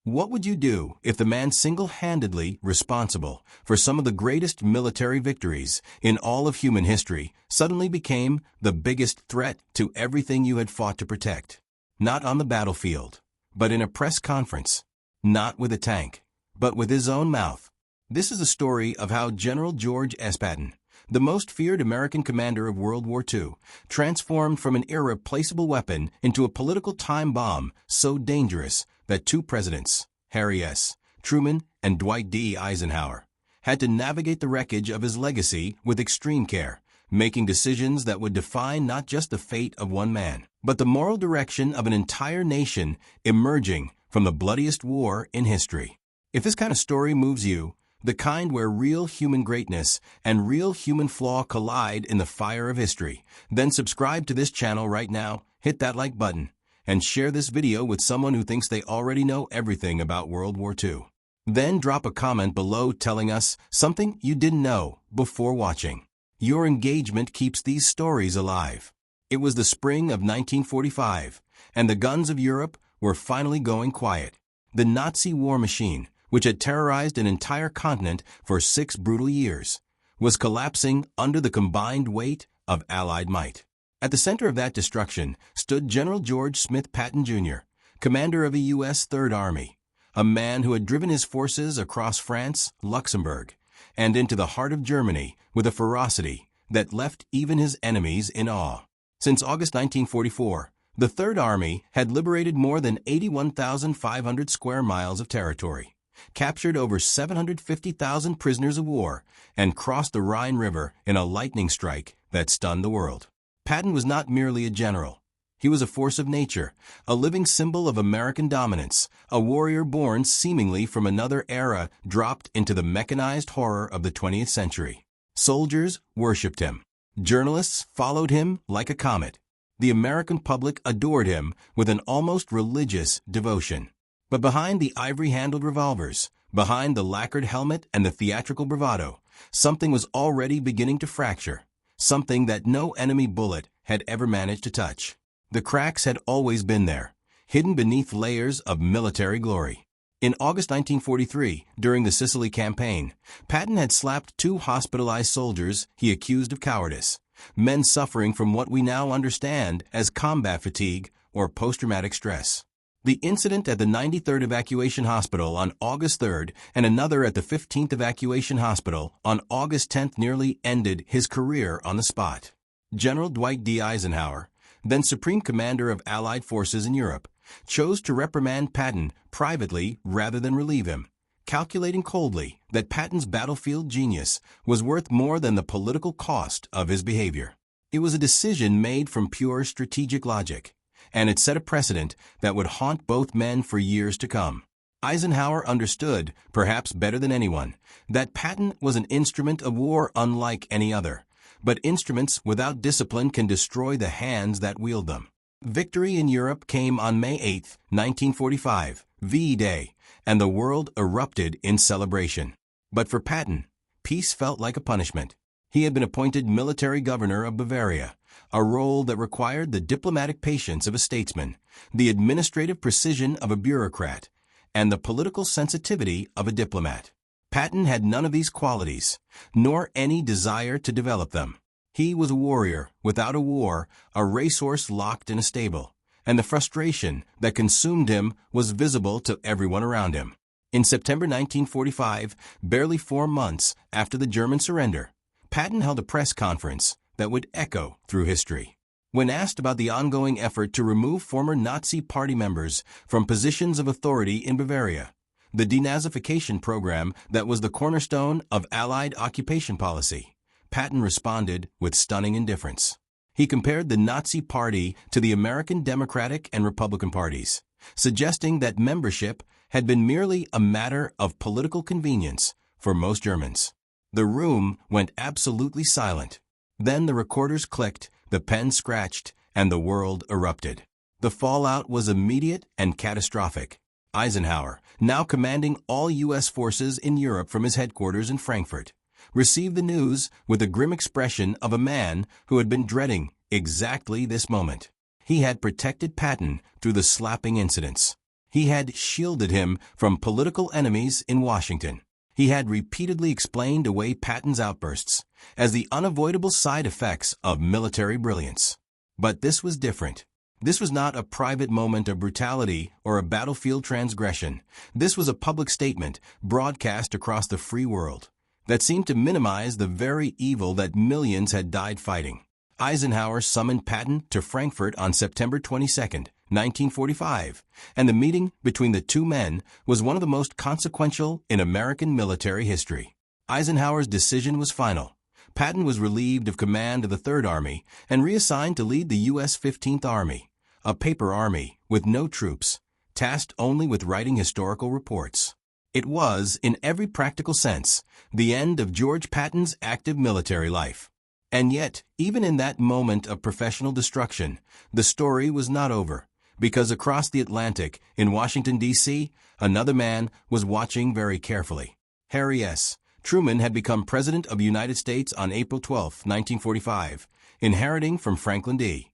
What would you do if the man single-handedly responsible for some of the greatest military victories in all of human history suddenly became the biggest threat to everything you had fought to protect? Not on the battlefield, but in a press conference. Not with a tank, but with his own mouth. This is the story of how General George S. Patton, the most feared American commander of World War II, transformed from an irreplaceable weapon into a political time bomb so dangerous that two presidents, Harry S. Truman and Dwight D. Eisenhower, had to navigate the wreckage of his legacy with extreme care, making decisions that would define not just the fate of one man, but the moral direction of an entire nation emerging from the bloodiest war in history. If this kind of story moves you, the kind where real human greatness and real human flaw collide in the fire of history, then subscribe to this channel right now, hit that like button, and share this video with someone who thinks they already know everything about World War II. Then drop a comment below telling us something you didn't know before watching. Your engagement keeps these stories alive. It was the spring of 1945, and the guns of Europe were finally going quiet. The Nazi war machine, which had terrorized an entire continent for 6 brutal years, was collapsing under the combined weight of Allied might. At the center of that destruction stood General George Smith Patton, Jr., commander of the U.S. Third Army, a man who had driven his forces across France, Luxembourg, and into the heart of Germany with a ferocity that left even his enemies in awe. Since August 1944, the Third Army had liberated more than 81,500 square miles of territory, captured over 750,000 prisoners of war, and crossed the Rhine River in a lightning strike that stunned the world. Patton was not merely a general. He was a force of nature, a living symbol of American dominance, a warrior born seemingly from another era dropped into the mechanized horror of the 20th century. Soldiers worshipped him. Journalists followed him like a comet. The American public adored him with an almost religious devotion. But behind the ivory-handled revolvers, behind the lacquered helmet and the theatrical bravado, something was already beginning to fracture, something that no enemy bullet had ever managed to touch. The cracks had always been there, hidden beneath layers of military glory. In August 1943, during the Sicily campaign, Patton had slapped 2 hospitalized soldiers he accused of cowardice, men suffering from what we now understand as combat fatigue or post-traumatic stress. The incident at the 93rd Evacuation Hospital on August 3rd and another at the 15th Evacuation Hospital on August 10th nearly ended his career on the spot. General Dwight D. Eisenhower, then Supreme Commander of Allied forces in Europe, chose to reprimand Patton privately rather than relieve him, calculating coldly that Patton's battlefield genius was worth more than the political cost of his behavior. It was a decision made from pure strategic logic, and it set a precedent that would haunt both men for years to come. Eisenhower understood, perhaps better than anyone, that Patton was an instrument of war unlike any other, but instruments without discipline can destroy the hands that wield them. Victory in Europe came on May 8, 1945, VE Day, and the world erupted in celebration. But for Patton, peace felt like a punishment. He had been appointed military governor of Bavaria, a role that required the diplomatic patience of a statesman, the administrative precision of a bureaucrat, and the political sensitivity of a diplomat. Patton had none of these qualities, nor any desire to develop them. He was a warrior without a war, a racehorse locked in a stable, and the frustration that consumed him was visible to everyone around him. In September 1945, barely 4 months after the German surrender, Patton held a press conference that would echo through history. When asked about the ongoing effort to remove former Nazi party members from positions of authority in Bavaria, the denazification program that was the cornerstone of Allied occupation policy, Patton responded with stunning indifference. He compared the Nazi Party to the American Democratic and Republican parties, suggesting that membership had been merely a matter of political convenience for most Germans. The room went absolutely silent. Then the recorders clicked, the pen scratched, and the world erupted. The fallout was immediate and catastrophic. Eisenhower, now commanding all U.S. forces in Europe from his headquarters in Frankfurt, received the news with the grim expression of a man who had been dreading exactly this moment. He had protected Patton through the slapping incidents. He had shielded him from political enemies in Washington. He had repeatedly explained away Patton's outbursts as the unavoidable side effects of military brilliance. But this was different. This was not a private moment of brutality or a battlefield transgression. This was a public statement broadcast across the free world that seemed to minimize the very evil that millions had died fighting. Eisenhower summoned Patton to Frankfurt on September 22, 1945, and the meeting between the two men was one of the most consequential in American military history. Eisenhower's decision was final. Patton was relieved of command of the Third Army and reassigned to lead the U.S. 15th Army, a paper army with no troops, tasked only with writing historical reports. It was, in every practical sense, the end of George Patton's active military life. And yet, even in that moment of professional destruction, the story was not over, because across the Atlantic, in Washington, D.C., another man was watching very carefully. Harry S. Truman had become President of the United States on April 12, 1945, inheriting from Franklin D.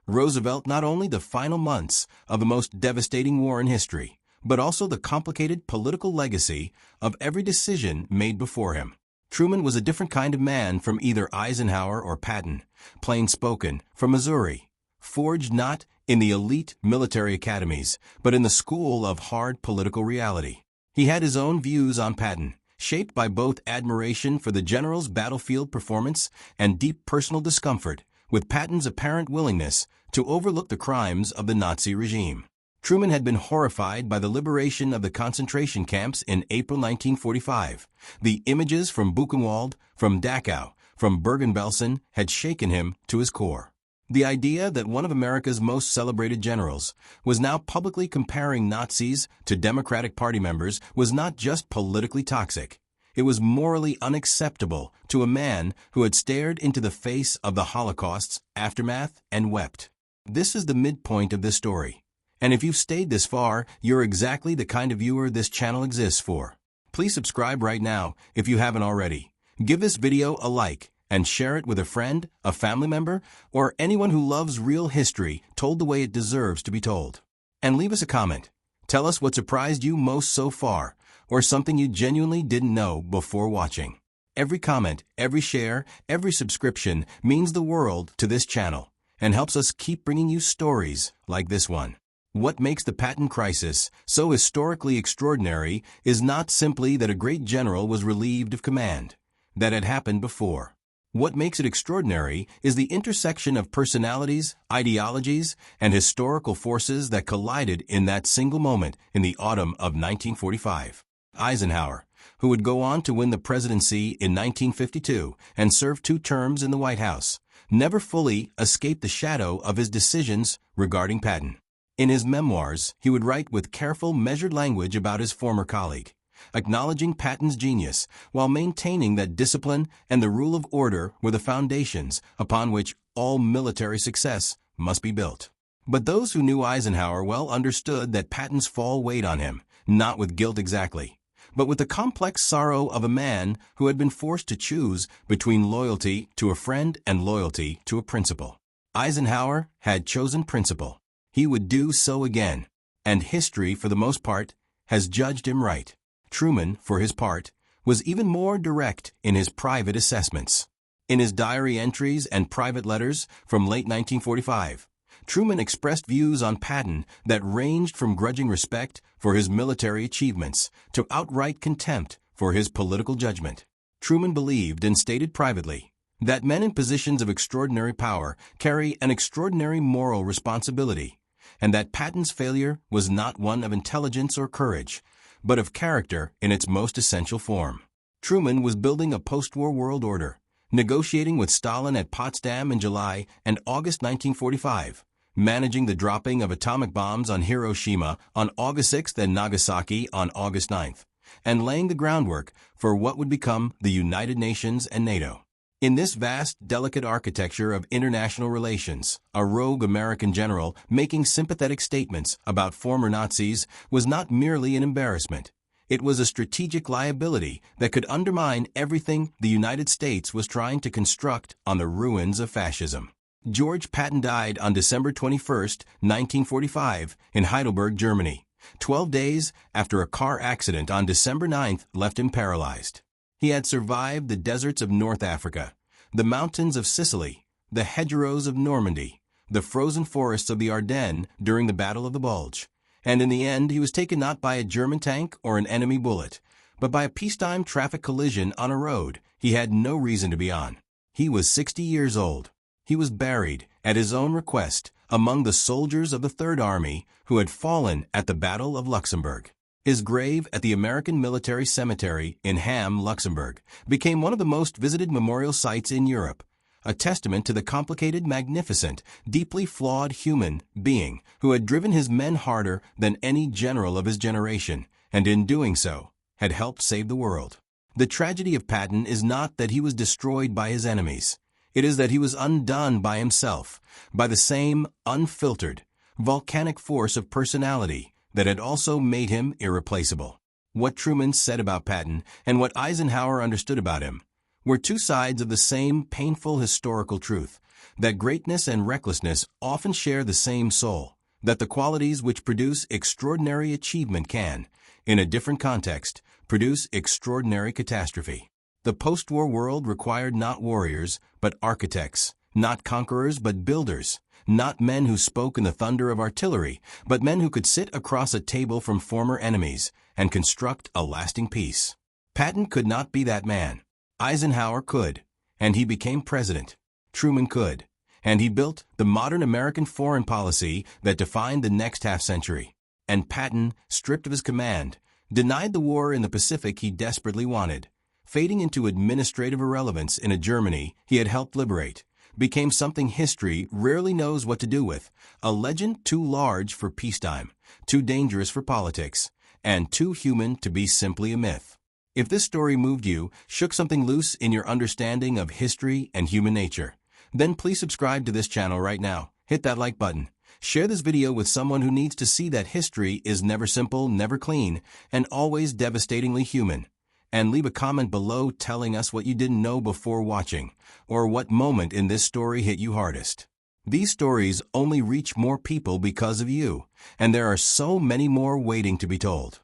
Roosevelt not only the final months of the most devastating war in history, but also the complicated political legacy of every decision made before him. Truman was a different kind of man from either Eisenhower or Patton, plain-spoken, from Missouri, forged not in the elite military academies, but in the school of hard political reality. He had his own views on Patton, shaped by both admiration for the general's battlefield performance and deep personal discomfort with Patton's apparent willingness to overlook the crimes of the Nazi regime. Truman had been horrified by the liberation of the concentration camps in April 1945. The images from Buchenwald, from Dachau, from Bergen-Belsen had shaken him to his core. The idea that one of America's most celebrated generals was now publicly comparing Nazis to Democratic Party members was not just politically toxic. It was morally unacceptable to a man who had stared into the face of the Holocaust's aftermath and wept. This is the midpoint of this story. And if you've stayed this far, you're exactly the kind of viewer this channel exists for. Please subscribe right now if you haven't already. Give this video a like and share it with a friend, a family member, or anyone who loves real history told the way it deserves to be told. And leave us a comment. Tell us what surprised you most so far, or something you genuinely didn't know before watching. Every comment, every share, every subscription means the world to this channel and helps us keep bringing you stories like this one. What makes the Patton crisis so historically extraordinary is not simply that a great general was relieved of command. That had happened before. What makes it extraordinary is the intersection of personalities, ideologies, and historical forces that collided in that single moment in the autumn of 1945. Eisenhower, who would go on to win the presidency in 1952 and serve 2 terms in the White House, never fully escaped the shadow of his decisions regarding Patton. In his memoirs, he would write with careful, measured language about his former colleague, acknowledging Patton's genius while maintaining that discipline and the rule of order were the foundations upon which all military success must be built. But those who knew Eisenhower well understood that Patton's fall weighed on him, not with guilt exactly, but with the complex sorrow of a man who had been forced to choose between loyalty to a friend and loyalty to a principle. Eisenhower had chosen principle. He would do so again, and history, for the most part, has judged him right. Truman, for his part, was even more direct in his private assessments. In his diary entries and private letters from late 1945, Truman expressed views on Patton that ranged from grudging respect for his military achievements to outright contempt for his political judgment. Truman believed and stated privately that men in positions of extraordinary power carry an extraordinary moral responsibility, and that Patton's failure was not one of intelligence or courage, but of character in its most essential form. Truman was building a post-war world order, negotiating with Stalin at Potsdam in July and August 1945, managing the dropping of atomic bombs on Hiroshima on August 6th and Nagasaki on August 9th, and laying the groundwork for what would become the United Nations and NATO. In this vast, delicate architecture of international relations, a rogue American general making sympathetic statements about former Nazis was not merely an embarrassment. It was a strategic liability that could undermine everything the United States was trying to construct on the ruins of fascism. George Patton died on December 21, 1945, in Heidelberg, Germany, 12 days after a car accident on December 9th left him paralyzed. He had survived the deserts of North Africa, the mountains of Sicily, the hedgerows of Normandy, the frozen forests of the Ardennes during the Battle of the Bulge. And in the end, he was taken not by a German tank or an enemy bullet, but by a peacetime traffic collision on a road he had no reason to be on. He was 60 years old. He was buried, at his own request, among the soldiers of the Third Army who had fallen at the Battle of Luxembourg. His grave at the American Military Cemetery in Ham, Luxembourg, became one of the most visited memorial sites in Europe, a testament to the complicated, magnificent, deeply flawed human being who had driven his men harder than any general of his generation, and in doing so, had helped save the world. The tragedy of Patton is not that he was destroyed by his enemies. It is that he was undone by himself, by the same unfiltered, volcanic force of personality that had also made him irreplaceable. What Truman said about Patton and what Eisenhower understood about him were two sides of the same painful historical truth, that greatness and recklessness often share the same soul, that the qualities which produce extraordinary achievement can, in a different context, produce extraordinary catastrophe. The post-war world required not warriors, but architects, not conquerors, but builders, not men who spoke in the thunder of artillery, but men who could sit across a table from former enemies and construct a lasting peace. Patton could not be that man. Eisenhower could, and he became president. Truman could, and he built the modern American foreign policy that defined the next half-century. And Patton, stripped of his command, denied the war in the Pacific he desperately wanted, fading into administrative irrelevance in a Germany he had helped liberate, became something history rarely knows what to do with, a legend too large for peacetime, too dangerous for politics, and too human to be simply a myth. If this story moved you, shook something loose in your understanding of history and human nature, then please subscribe to this channel right now. Hit that like button. Share this video with someone who needs to see that history is never simple, never clean, and always devastatingly human. And leave a comment below telling us what you didn't know before watching, or what moment in this story hit you hardest. These stories only reach more people because of you, and there are so many more waiting to be told.